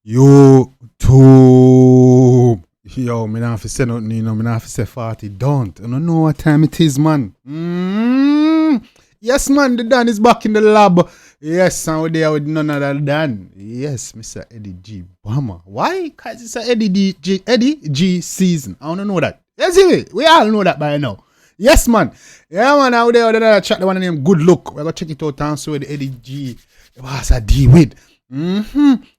YouTube. Yo, me not have to say nothing, you know, me not have to say 40. Don't. I don't know what time it is, man. Yes, man, the Dan is back in the lab. Yes, and we're there with none other than, yes, Mr. Eddy G. Bomba. Why? Because it's a Eddy G season. I don't know that. Yes, we all know that by now. Yes, man. Yeah, man, out there, I chat the one named Good Look. We're going to check it out and see what the Eddy G was a D with.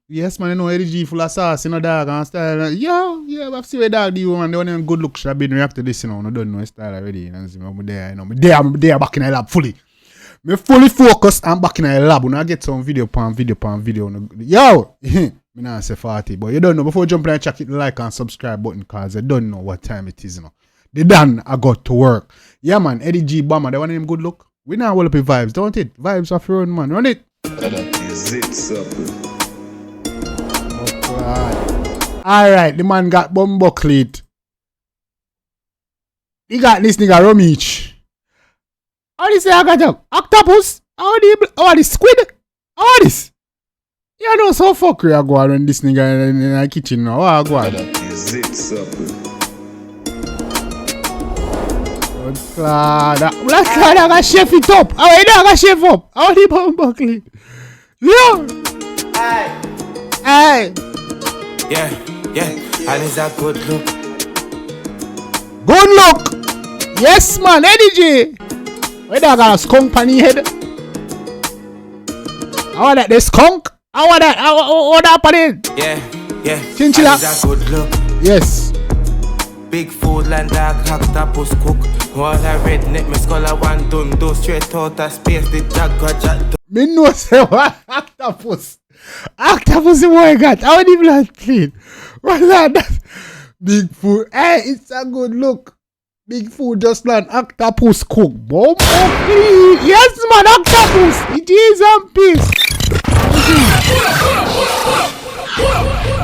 Yes, man, you know, Eddy G full of sauce, you know, dog, and style. Yo, yeah, I've seen a dog, the one, the one named Good Look should have been reacted to this, you know, I don't know his style already, you know, I'm there, you know, I'm there back in the lab fully. Me fully focused and back in the lab, when I get some video. Yo, me not say 40, but you don't know, before you jump in and check it, like and subscribe button, because I don't know what time it is, you know. The Dan, I got to work. Yeah, man, Eddy G Bomba, the one named Good Look. We now will up with vibes, don't it? Vibes of your own, man. Run it. Is it something? Alright, the man got Bomba cleat. He got this nigga Romich. How this I got him? Octopus? How this squid? How this? You know so fuckery I go on when this nigga in the kitchen now. How I go on? Is it something? Black lad, I got chef it up. How you got chef up? How the Bomba clean? Yo! Hey! Yeah, and it's a good look. Good look! Yes, man, Eddy G! Where that got a skunk on your head? How that, the skunk? How that? How that on it? Yeah. Chinchilla? And it's a good look. Yes. Big food land dog, octopus cook. All a redneck, me skull a one done. Do straight out of space, the jagger jack. Me know say what? Octopus. Octopus is what I got. How the blood clean? What that? Big food. Hey, it's a good look. Big food just land. Octopus cook. Bomba clean. Yes, man, octopus. It is and peace. I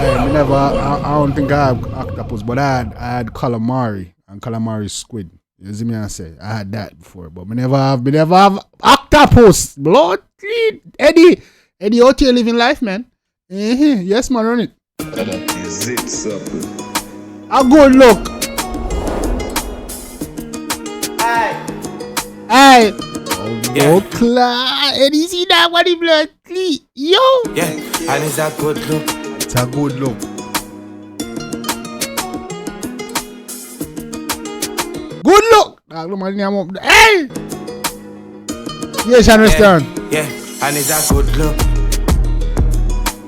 don't think I have octopus, but I had calamari and calamari squid. You see me I say? I had that before, but me never have octopus. Blood clean. Eddy, out here living life, man. Yes, man, run it. Is it something? A good look. Hey. Oh, class. Eddy, see that what the blood clean? Yo. Yeah, and it's a good look. It's a good look. Good look. Hey. Yes, I understand. Yeah, and it's a good look.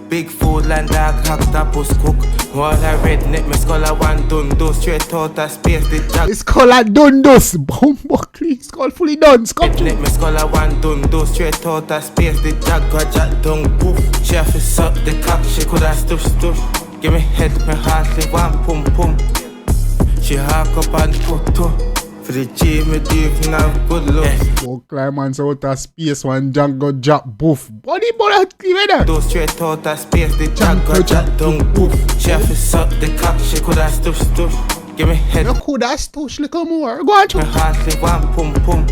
Big food land dog, octopus cook. All a redneck, me skull a one done. Do straight out of space, the jack. It's called a Dundos. Bomba clean. It's called fully done. Redneck, me skull a one done. Do straight out of space, the jagger jack down. Poof. Chef is up the cock, she coulda stuff. Give me head, me heart, live one pum. She hack up and put. For the G, me deep now good look. Oh, climb out of space, one Django jack boof. Body bullet clean there. Do straight out of space, the Django jack down poof. Chef is up the cock, she coulda stuff. Give me head. You coulda stuff, little more. Go on, me heart, live one pum.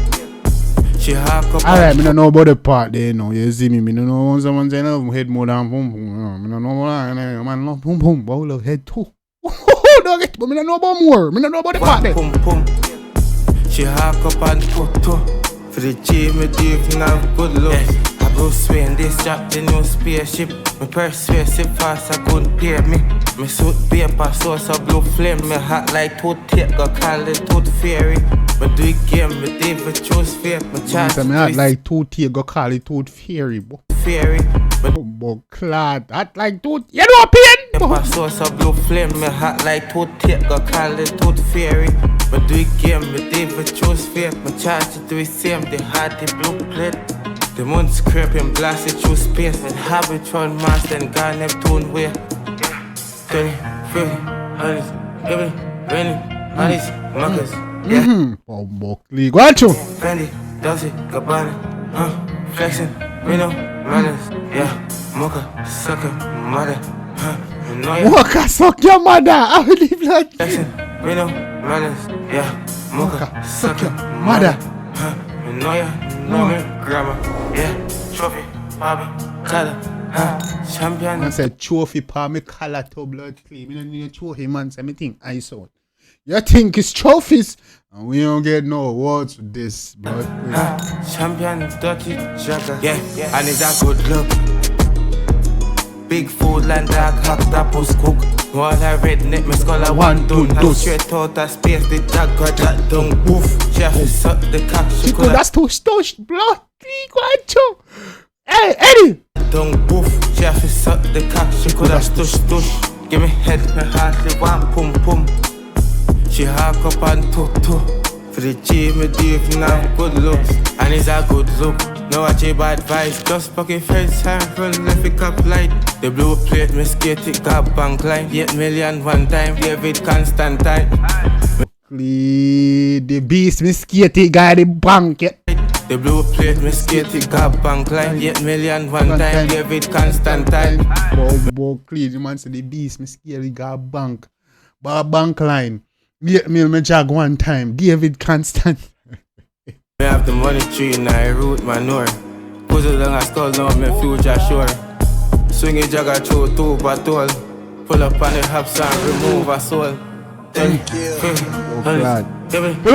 She hack up. Alright, me don't know about the part there, you know. You see me, me don't know when someone say no head more than pum. Me don't know what man love pum, but I love head too. Don't get, but me don't know about more. Me don't know about the part there. Pum. She hack up and put. For the G, me deep now good look. I Bruce Wayne, this drop the new spaceship. Me persuasive fast, I couldn't pay me. Me suit paper, source of blue flame. Me hot like tooth tape, go call it tooth fairy. Me do it game, me David choose faith. Me charge me hot like tooth tape, go call it tooth fairy. Fairy. But clad, hot like tooth. You know pain? Paper, source of blue flame. Me hot like tooth tape, go call it tooth fairy. Me do it game, me David choose faith. Me charge it to the same, the heart, the blue plate. The moon scraping, blast it through space. And Habitron Mars, then God Neptune way. 30, 50, 100, 70, 20, all these muckers. Yeah. Bomba clean. Go on, chum. Fendi, Dolce, Gabbana, flexing, Reno, manners. Yeah, Mocha, sucker, mother. Mocha, suck your mother. I will leave like flexing, Reno, manners. Yeah, Mocha, suck your mother. Know ya, know me, grandma. Yeah, trophy, Bobby, Tyler, Champion. I said trophy pa me collar to blood clean. Me don't need a trophy, man. Say me think I saw. You think it's trophies? And we don't get no awards for this, blood. Champion dirty jagger. Yeah, and it's a good look. Big food land dog hacked up was cook. All I redneck me skull I want to do. Straight out of space the jagger that don't woof. Chef is suck the cock. She could have touch blood. Hey, Eddie! Don't woof. Chef is suck the cock. She could have stush. Give me head, me heart, the one pum pum. She hack up and toe. For the G, me deep now good looks. And it's a good look. No achieve advice, just pocket face, hand front, left it up light. The blue plate, me skate it, got bank line. 8 million one time, David Constantine. The beast, me skate it, guy, the bank, yeah. The blue plate, me skate it, got bank line. 8 million one time, David Constantine. Bo, clean, the man say the beast, me skate it, got bank. Bar bank line. 8 million, me jag one time, David Constantine. Me have the money tree in I root manure. Put it on a skull now, me future sure. Swing it jagger through 2 battle. Pull up on the hops and remove a soul. Pull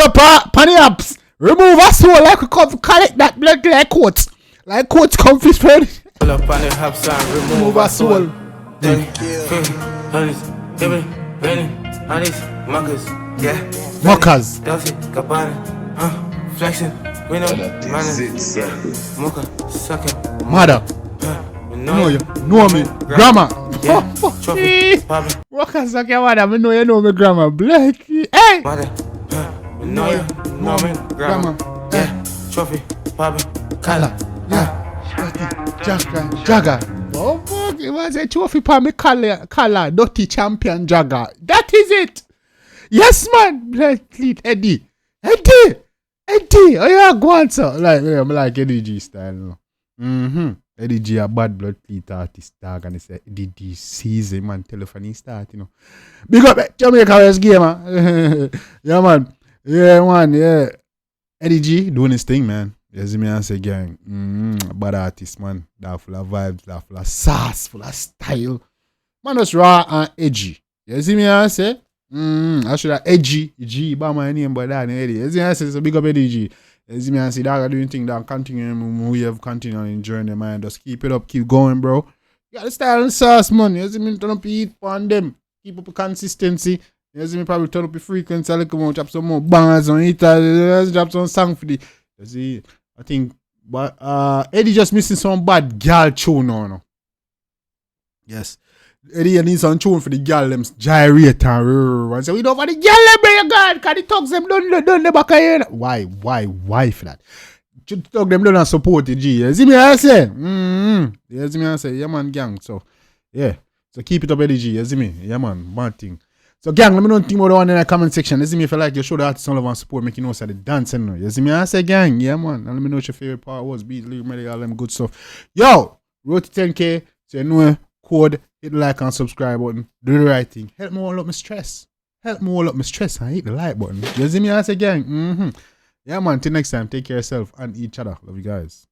up on the hops, remove a soul like we come collect that blood like coats. Like coats come fish for it. Pull up on the hops and remove a soul. Muckers, yeah. Muckers. Does it, Cabana, flexing, we know, man, Mucker, sucking, mother. Know you, know me, grandma. Yeah, trophy, poppin'. Muckers, suck your mother, me know you know me grandma. Blood, hey. Mother, we know you, know me, grandma. Yeah, trophy, poppin', color, Jagger. Oh fuck, it was a trophy for me color, dirty champion Jagger. That is it. Yes, man. Blood cleat Eddy. Oh yeah, go on, sir. Like, I'm like Eddy G style. Eddy G a bad blood cleat artist dog, and it's a Eddy G season, man. Telephone start, you know. Big up Jamaica West gamer. Yeah, man. Yeah. Eddy G doing his thing, man. You see me and say, gang, bad artist, man. That full of vibes, that full of sauce, full of style. Man, just raw and edgy. You see me and say, I should have edgy, G, by my name, but that Eddy. You see me and say, so big up Eddy G. You see me and say, that doing thing, that continue, we have continued enjoying them, man. Just keep it up, keep going, bro. You got the style and sauce, man. You see me turn up eat on them. Keep up the consistency. You see me probably turn up the frequency, like come on, drop some more bangers on it, drop some song for the. You see, I think, but Eddy just missing some bad girl tune now. Yes. Eddy needs some tune for the girl them gyrate and say, we don't want the girl them, bro, God, because the thugs them done the back of here. Why for that? The thugs them don't support the G. You see me I say? You see me I say? Yeah, man, gang. So, yeah. So keep it up, Eddy G. You see me? Yeah, man, bad thing. So, gang, let me know anything about the one in the comment section. You see me if you like your show, the artist all of us support, make you know so the dancing now. You see me? I say, gang, yeah, man. And let me know what your favorite part was. Beat, lyric, melody, all them good stuff. Yo, road to 10K. So, you know, code, hit the like and subscribe button. Do the right thing. Help me all up my stress. And hit the like button. You see me? I say, gang, Yeah, man. Till next time, take care of yourself and each other. Love you guys.